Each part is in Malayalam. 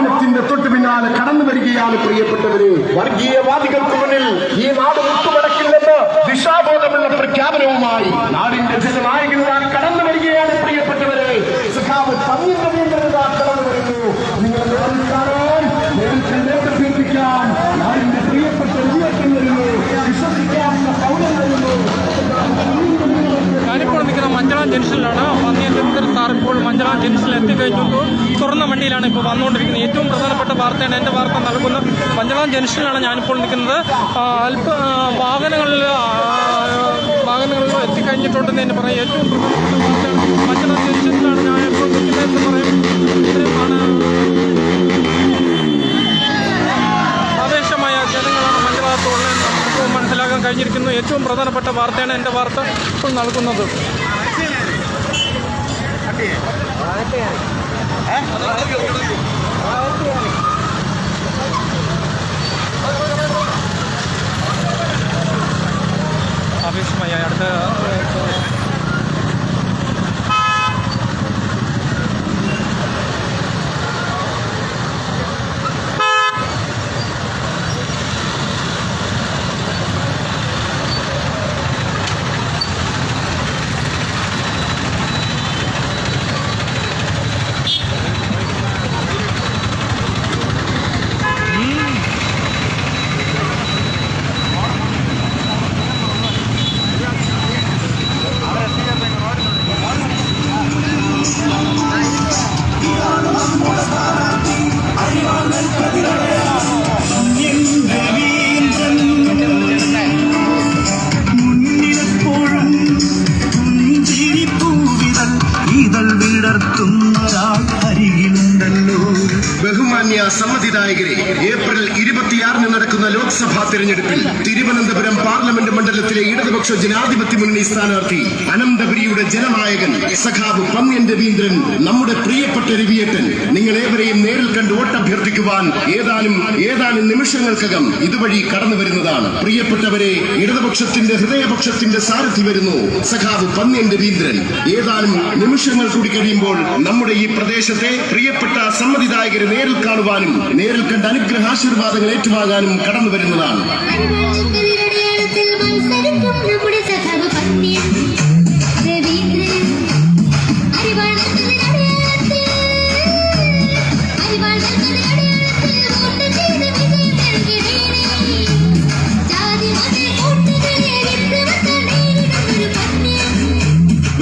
വാഹനത്തിന്റെ തൊട്ടു പിന്നാലെ കടന്നു വരികയാണ് പ്രിയപ്പെട്ടവര്. വർഗീയവാദികൾക്ക് മുന്നിൽ ഈ നാട് മുട്ടുമടക്കില്ലെന്ന് ദിശാബോധമുള്ള പ്രഖ്യാപനവുമായി നാടിന്റെ ജനനായകന്മാർ കടന്നു വരികയാണ് പ്രിയപ്പെട്ടവര്. സഖാവ് പന്നിന്റെ വീണ്ടെടുക്കാൻ കടന്നു വരുന്നു. നിങ്ങൾ കാണാൻ അഭ്യർത്ഥിക്കാൻ നാടിന്റെ പ്രിയപ്പെട്ട വരുന്നു. വിശ്വസിക്കാനുള്ള പൗരം വരുന്നു. ഞാനിപ്പോൾ നിൽക്കുന്ന മഞ്ചളാം ജംഗ്ഷനിലാണ്. പന്നിയൻ സാർ ഇപ്പോൾ മഞ്ചളാം ജംഗ്ഷനിൽ എത്തിക്കഴിഞ്ഞു. തുറന്ന വണ്ടിയിലാണ് ഇപ്പോൾ വന്നുകൊണ്ടിരിക്കുന്നത്. ഏറ്റവും പ്രധാനപ്പെട്ട വാർത്തയാണ് എൻ്റെ വാർത്ത നൽകുന്നത്. മഞ്ചളാം ജംഗ്ഷനിലാണ് ഞാനിപ്പോൾ നിൽക്കുന്നത്. വാഹനങ്ങളിൽ എത്തിക്കഴിഞ്ഞിട്ടുണ്ടെന്ന് തന്നെ പറയാം. ഏറ്റവും പ്രധാനപ്പെട്ട വാർത്തയാണ് മഞ്ചളാം ജംഗ്ഷനിലാണ് ഞാനിപ്പോൾ നിൽക്കുന്നതെന്ന് പറയും. ഇത്രയുമാണ് ആവേശമായ ജനങ്ങളാണ് മഞ്ചളാത്തുള്ളത് നമുക്ക് മനസ്സിലാക്കാൻ കഴിഞ്ഞിരിക്കുന്നു. ഏറ്റവും പ്രധാനപ്പെട്ട വാർത്തയാണ് എൻ്റെ വാർത്ത ഇപ്പോൾ നൽകുന്നത്. ആവേശമായ അടുത്ത ബഹുമാന്യ സമ്മതിദായകരെ, ഏപ്രിൽ 26 നടക്കുന്ന ലോക്സഭാ തെരഞ്ഞെടുപ്പിൽ തിരുവനന്തപുരം പാർലമെന്റ് മണ്ഡലത്തിലെ ഇടതുപക്ഷ ജനാധിപത്യ മുന്നണി സ്ഥാനാർത്ഥി അനന്തപുരിയുടെ ജനനായകൻ സഖാവ് പന്ന്യൻ രവീന്ദ്രൻ, നമ്മുടെ പ്രിയപ്പെട്ട രവിയേട്ടൻ, നിങ്ങളേവരെയും നേരിൽ കണ്ട് വോട്ടഭ്യർത്ഥിക്കുവാൻ ഏതാനും നിമിഷങ്ങൾക്കകം ഇതുവഴി കടന്നു വരുന്നതാണ്. പ്രിയപ്പെട്ടവരെ, ഇടതുപക്ഷത്തിന്റെ ഹൃദയപക്ഷത്തിന്റെ സാരഥി വരുന്നു സഖാവ് പന്ന്യൻ രവീന്ദ്രൻ. ഏതാനും നിമിഷങ്ങൾ കൂടി കഴിയുമ്പോൾ നമ്മുടെ ഈ പ്രദേശത്തെ പ്രിയപ്പെട്ട സമ്മതിദായകരെ നേരിൽ കാണുവാനും നേരിൽ കണ്ട് അനുഗ്രഹാശീർവാദങ്ങൾ ഏറ്റുവാങ്ങാനും കടന്നു വരുന്നതാണ്.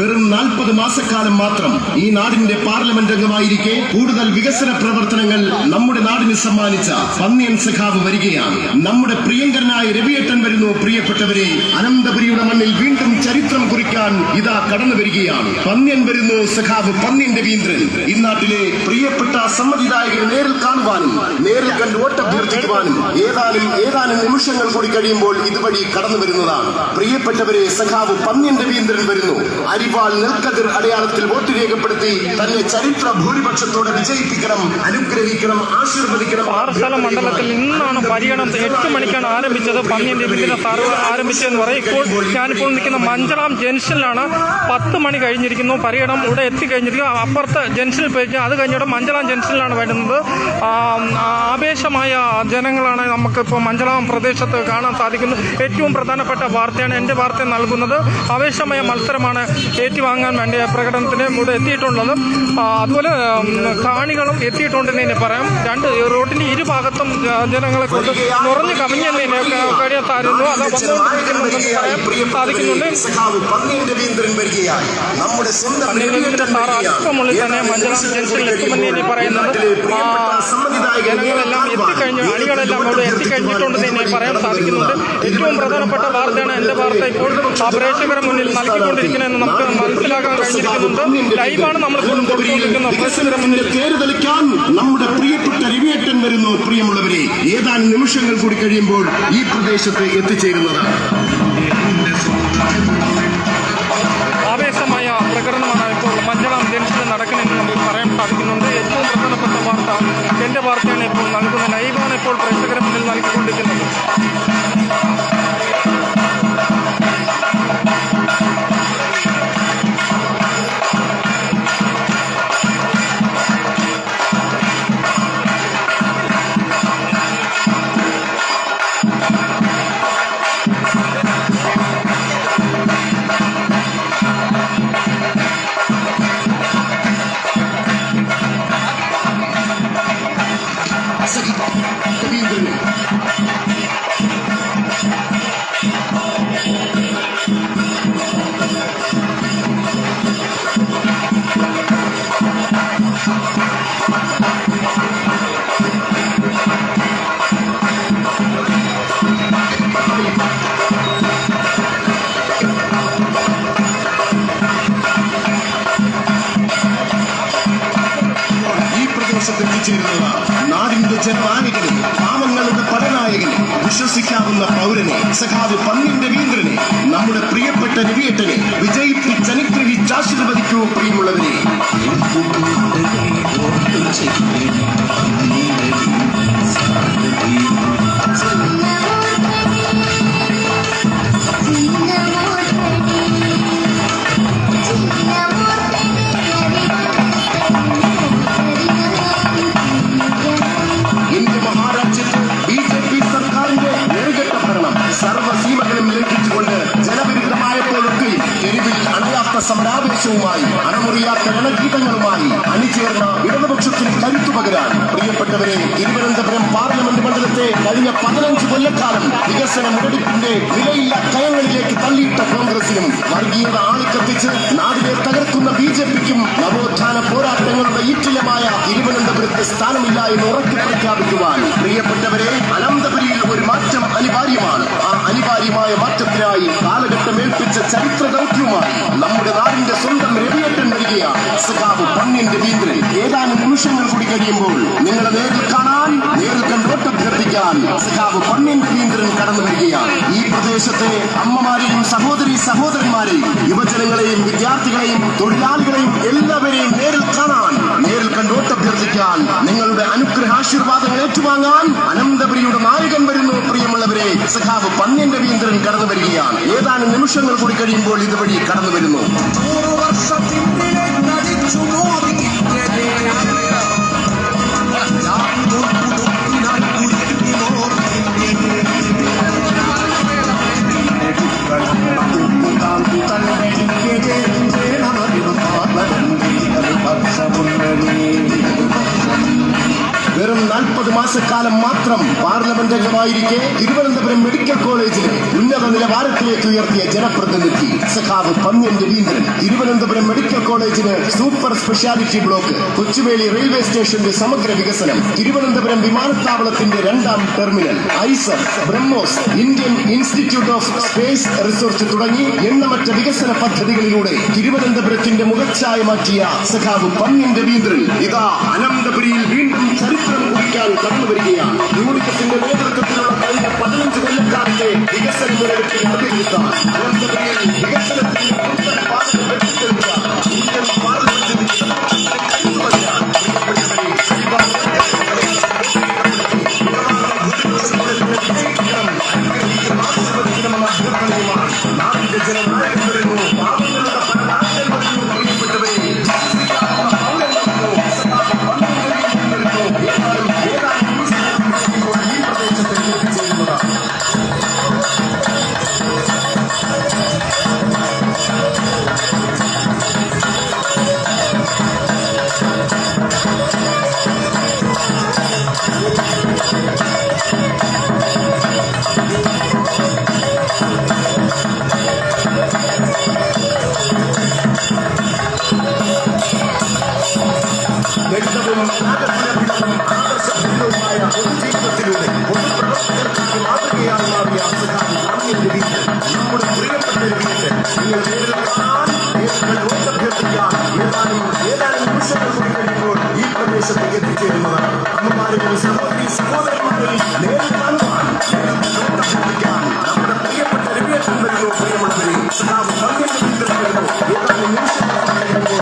വെറും 40 മാസക്കാലം മാത്രം ഈ നാടിന്റെ പാർലമെന്റ് അംഗമായിരിക്കെ കൂടുതൽ വികസന പ്രവർത്തനങ്ങൾ നമ്മുടെ നാടിന് സമ്മാനിച്ച പന്ന്യൻ സഖാവ് വരികയാണ്. നമ്മുടെ പ്രിയങ്കരനായ രവിയേട്ടൻ വരുന്നു. പ്രിയപ്പെട്ടവരെ, അനന്തപുരിയുടെ മണ്ണിൽ വീണ്ടും ചരിത്രം കുറിക്കാൻ ഇതാ കടന്നു വരികയാണ്. പന്ന്യൻ വരുന്നു സഖാവ് പന്ന്യൻ രവീന്ദ്രൻ. ഈ നാട്ടിലെ പ്രിയപ്പെട്ട സമ്മതിദായകരെ നേരിൽ കാണുവാനും നേരിൽ കണ്ട് വോട്ടഭ്യർത്ഥിക്കുവാനും ഏതാനും നിമിഷങ്ങൾ കൂടി കഴിയുമ്പോൾ ഇതുവഴി കടന്നു വരുന്നതാണ്. പ്രിയപ്പെട്ടവരെ, സഖാവ് പന്ന്യൻ രവീന്ദ്രൻ വരുന്നു. അരിവാൾ നെൽക്കതിർ അടയാളത്തിൽ വോട്ട് രേഖപ്പെടുത്തി തന്നെ ചരിത്ര ഭൂരിപക്ഷത്തോടെ വിജയിപ്പിക്കണം, അനുഗ്രഹിക്കണം, ആശീർവദിക്കണം. പാറശാല മണ്ഡലത്തിൽ ഇന്നാണ് പര്യടനം 8 മണിക്കാണ് ആരംഭിച്ചത്. പന്ന്യൻ രവീന്ദ്രൻ സാർ ആരംഭിച്ചതെന്ന് പറയും. ഇപ്പോൾ ഞാനിപ്പോൾ നിൽക്കുന്ന മഞ്ചളാം ജംഗ്ഷനിലാണ്. 10 മണി കഴിഞ്ഞിരിക്കുന്നു. പര്യടനം ഇവിടെ എത്തിക്കഴിഞ്ഞിരിക്കുന്നു. അപ്പുറത്ത് ജംഗ്ഷനിൽ പോയി അത് കഴിഞ്ഞിട്ട് മഞ്ചളാം ജംഗ്ഷനിലാണ് വരുന്നത്. ആവേശമായ ജനങ്ങളാണ് നമുക്കിപ്പോൾ മഞ്ചളാം പ്രദേശത്ത് കാണാൻ സാധിക്കുന്നത്. ഏറ്റവും പ്രധാനപ്പെട്ട വാർത്തയാണ് എൻ്റെ വാർത്ത നൽകുന്നത്. ആവേശമായ മത്സരമാണ് ഏറ്റുവാങ്ങാൻ വേണ്ടി പ്രകടനത്തിന് ഇവിടെ എത്തിയിട്ടുള്ളത്. അതുപോലെ കാണികളും എത്തിയിട്ടുണ്ടെന്ന് തന്നെ പറയാം. റോഡിന്റെ ഇരുഭാഗത്തും ജനങ്ങളെ കൊണ്ട് നിറഞ്ഞു കവിഞ്ഞെന്ന് കഴിയാൻ സാധിക്കുന്നു. അത് വന്നുകൊണ്ടിരിക്കുന്നുണ്ടെന്ന് പറയാൻ സാധിക്കുന്നുണ്ട്. സാർ അല്പമുള്ളിൽ തന്നെ മഞ്ചളാം ജംഗ്ഷനിൽ എത്തുമെന്ന് തന്നെ പറയുന്നത്. ജനങ്ങളെല്ലാം എത്തിക്കഴിഞ്ഞു, അണികളെല്ലാം ഇവിടെ എത്തിക്കഴിഞ്ഞിട്ടുണ്ടെന്ന് തന്നെ പറയാൻ സാധിക്കുന്നുണ്ട്. ഏറ്റവും പ്രധാനപ്പെട്ട വാർത്തയാണ് എൻ്റെ വാർത്ത ഇപ്പോൾ പ്രേക്ഷകരുടെ മുന്നിൽ നൽകിക്കൊണ്ടിരിക്കുന്നതെന്ന് നമുക്ക് മനസ്സിലാക്കാൻ കഴിഞ്ഞിരിക്കുന്നുണ്ട്. ലൈവാണ് നമ്മൾ കൊടുത്തുകൊണ്ടിരിക്കുന്നത്. പ്രേക്ഷകരുടെ മുന്നിൽ തെളിക്കാൻ നമ്മുടെ പ്രിയപ്പെട്ട രവിയേട്ടൻ വരുന്നു. പ്രിയമുള്ളവരെ, ഏതാനും നിമിഷങ്ങൾ കൂടി കഴിയുമ്പോൾ ഈ പ്രദേശത്ത് എത്തിച്ചേരുന്നതാണ്. ആവേശമായ പ്രകടനമാണ് ഇപ്പോൾ മഞ്ചളാം ജംഗ്ഷനിൽ നടക്കണമെന്ന് നമുക്ക് പറയാൻ സാധിക്കുന്നുണ്ട്. ഏറ്റവും പ്രധാനപ്പെട്ട വാർത്ത എൻ്റെ വാർത്തയാണ് ഇപ്പോൾ നൽകുന്നത്. ലൈവാണ് ഇപ്പോൾ പ്രേക്ഷകരുടെ മുന്നിൽ നൽകിക്കൊണ്ടിരിക്കുന്നത്. എത്തിച്ചേരുന്ന നാടിന്റെ ജനനായകനെ, പാവങ്ങളുടെ പടനായകനെ, വിശ്വസിക്കാവുന്ന പൗരനെ, സഖാവ് പന്ന്യൻ രവീന്ദ്രനെ, നമ്മുടെ പ്രിയപ്പെട്ട രവിയേട്ടനെ വിജയിപ്പിച്ചനുഗ്രഹിച്ചാശീർവദിക്കൂ പ്രിയമുള്ളവരെ. സർവസീമകളും ലംഘിച്ചുകൊണ്ട് ജനവിരുദ്ധമായപ്പോഴൊക്കെയും തെരുവിൽ അണയാത്ത സമരാവേശവുമായി അണമുറിയാത്ത രണഗീതങ്ങളുമായി അണിചേർന്ന ഇടതുപക്ഷത്തിന് കരുത്തു പകരാൻ പ്രിയപ്പെട്ടവരെ, തിരുവനന്തപുരം പാർലമെന്റ് മണ്ഡലത്തെ കഴിഞ്ഞ 15 കൊല്ലക്കാലം വികസന മുരടിപ്പിന്റെ നിലയില്ല കയങ്ങളിലേക്ക് തള്ളിയിട്ട കോൺഗ്രസിനും വർഗീയത ആളിക്കത്തിച്ച് നാടിനെ തകർക്കുന്ന BJPക്കും നവോത്ഥാന പോരാട്ടങ്ങളുടെ ഈറ്റിലമായ തിരുവനന്തപുരത്ത് സ്ഥാനമില്ല എന്ന് ഉറക്കി പ്രഖ്യാപിക്കുവാൻ പ്രിയപ്പെട്ടവരെ, അനന്തപുരിയിൽ ഒരു മാറ്റം അനിവാര്യമാണ്. ആ അനിവാര്യമായ മാറ്റത്തിനായി കാലഘട്ടം ഏൽപ്പിച്ച ചരിത്ര ദൗത്യവുമായി നമ്മുടെ നാടിന്റെ സ്വന്തം രവിയേട്ടൻ വരികയാണ്. സഖാവ് പന്ന്യൻ രവീന്ദ്രൻ ഏതാനും നിമിഷങ്ങൾ കൂടി കഴിയുമ്പോൾ നിങ്ങളെ നേരിൽ കാണാൻ, നേരിൽ കണ്ട് വോട്ടഭ്യർത്ഥിക്കാൻ സഖാവ് പന്ന്യൻ രവീന്ദ്രൻ കടന്നു വരികയാണ്. ഈ പ്രദേശത്തെ അമ്മമാരെയും സഹോദരന്മാരെയും യുവജനങ്ങളെയും വിദ്യാർത്ഥികളെയും തൊഴിലാളികളെയും എല്ലാവരെയും നേരിൽ കാണാൻ, നേരിൽ കണ്ട് വോട്ടഭ്യർത്ഥിക്കാൻ, നിങ്ങളുടെ അനുഗ്രഹാശീർവാദങ്ങൾ ഏറ്റുവാങ്ങാൻ അനന്തപുരിയുടെ നായകൻ വരുന്നു. പ്രിയമുള്ളവരെ, സഖാവ് പന്ന്യൻ രവീന്ദ്രൻ കടന്നു വരികയാണ്. ഏതാനും നിമിഷങ്ങൾ കൂടി കഴിയുമ്പോൾ ഇതുവഴി കടന്നു വരുന്നു. വെറും 40 മാസക്കാലം മാത്രം പാർലമെന്റ് അംഗമായിരിക്കെ തിരുവനന്തപുരം മെഡിക്കൽ കോളേജിന് ഉന്നത നിലവാരത്തിലേക്ക് ഉയർത്തിയ ജനപ്രതിനിധി സഖാവ് പന്ന്യൻ രവീന്ദ്രൻ തിരുവനന്തപുരം മെഡിക്കൽ കോളേജിന് super speciality block, Kochuveli railway സ്റ്റേഷന്റെ സമഗ്ര വികസനം, തിരുവനന്തപുരം വിമാനത്താവളത്തിന്റെ 2ാം terminal, IISER, BrahMos, Indian Institute of Space Research തുടങ്ങി എണ്ണമറ്റ വികസന പദ്ധതികളിലൂടെ തിരുവനന്തപുരത്തിന്റെ മുഖച്ഛായ മാറ്റിയ സഖാവ് പന്ന്യൻ രവീന്ദ്രൻ ഇതാ അനന്തപുരിയിൽ വീണ്ടും ചരിത്രം കുറിക്കാൻ കടന്നു വരികയാണ്. യൂണിറ്റത്തിന്റെ നേതൃത്വത്തിലുള്ള കഴിഞ്ഞ 15 കൊല്ലക്കാലത്തെ വികസന മുരടിപ്പിൽ അഭിവൃദ്ധിക്കാൻ അനന്തപുരിയിൽ വികസനത്തിന്റെ ഇന്ത്യൻ പാർലമെന്റിന് കരുത്തുവരാൻ നാടിന്റെ ജനനായകൻ വരുന്നു. പാവങ്ങളുടെ പടനായകൻ വരുന്നു. പ്രിയപ്പെട്ടവരെ, വ്യക്തവും ആദർശബദ്ധവും ആദർശബദ്ധവുമായ പൊതുജീവിതത്തിലൂടെ പൊതുപ്രവർത്തകർക്ക് മാതൃകയായി മാറിയ സഖാവ് പന്ന്യൻ രവീന്ദ്രൻ, നമ്മുടെ പ്രിയപ്പെട്ട രവീന്ദ്രൻ, നിങ്ങൾ നേരിൽ കാണാൻ, നേരിൽ വോട്ടഭ്യർത്ഥിക്കാൻ ഏതാനും നിമിഷങ്ങൾ കൂടി കഴിയുമ്പോൾ ഈ പ്രദേശത്ത് എത്തിച്ചേരുന്നതാണ്. അമ്മമാരെയും സഹോദരന്മാരെയും നേരിൽ കാണുവാൻ, വോട്ടഭ്യർത്ഥിക്കാൻ നമ്മുടെ പ്രിയപ്പെട്ട രവീന്ദ്രൻ വരുന്നു. പ്രിയമുള്ളവരെ, സഖാവ് പന്ന്യൻ രവീന്ദ്രൻ വരുന്നു. ഏതാനും നിമിഷങ്ങൾ കഴിയുമ്പോൾ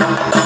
Thank you.